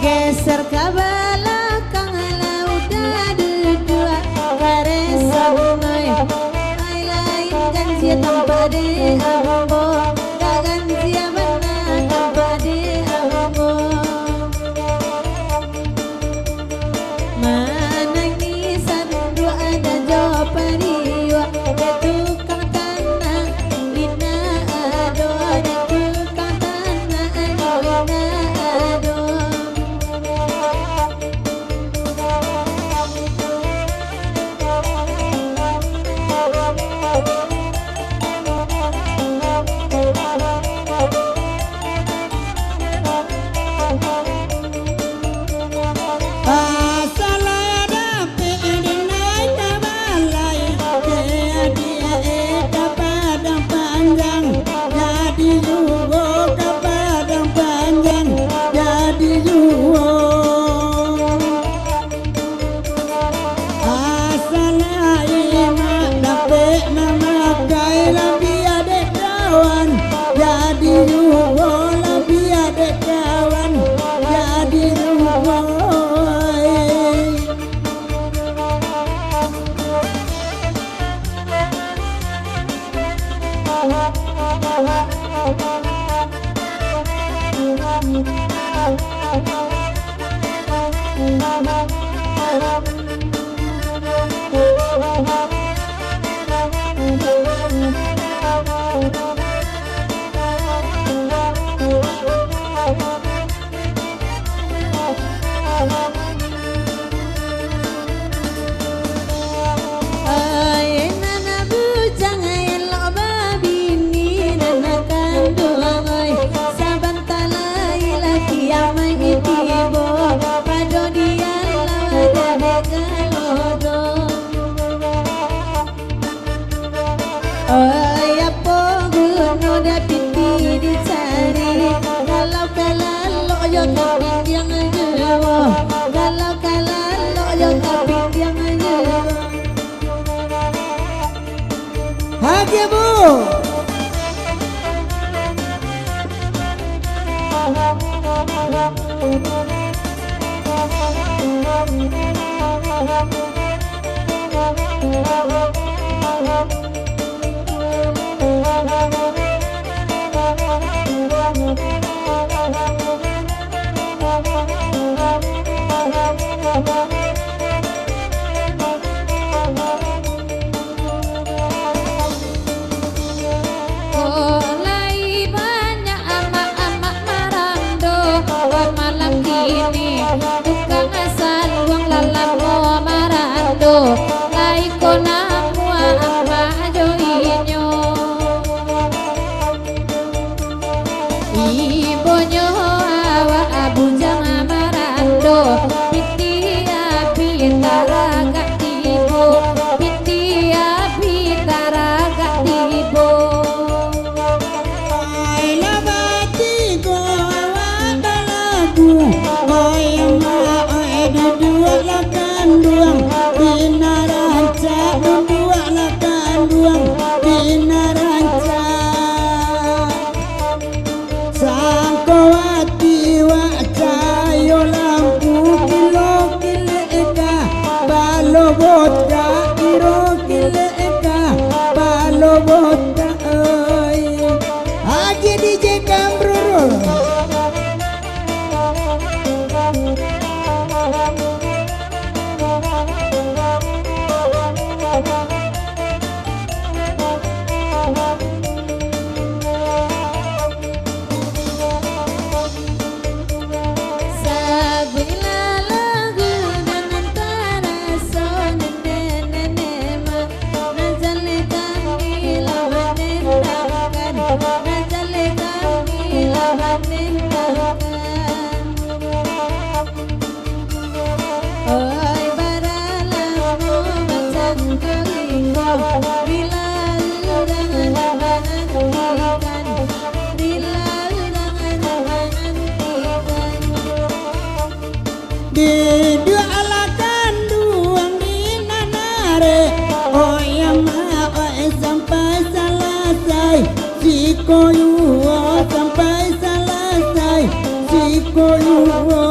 Geser ke belakang udah dua karesa bungai ai lain kan sia tanpa de ambo gagan sia menang tanpa de ambo manangisan dua ada jawab periwa tukang tanah ina ado tukang tanah ina ado Hagia Bu. Malam ini tukang di dua alakan duang di nanare oh ya ma oh sampai selesai si koyuo sampai selesai si koyuo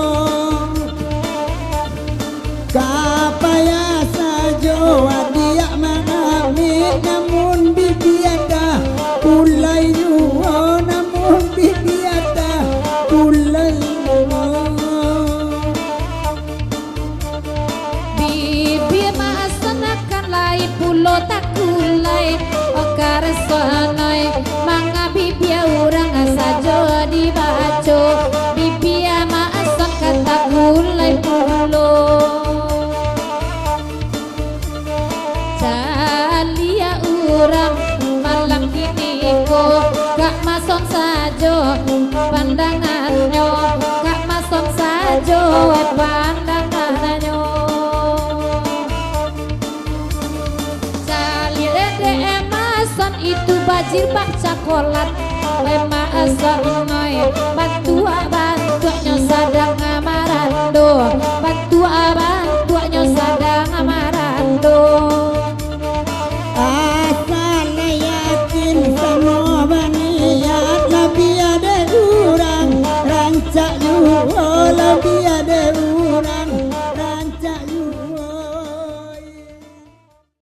kapaya sajo dia mengambil namun bibiada ulai yuo namun bibiada ulai bibi maasanakan lai pulo takulai okar sanai manga bibi urang sajo dibaco bibi maasakan takulai pulo calia urang malam kini ko gak mason sajo pandangannya gak mason sajo pandangannya calia de mason itu bajir bak cakolat mason noy bantu bantunya sadang amarando bantu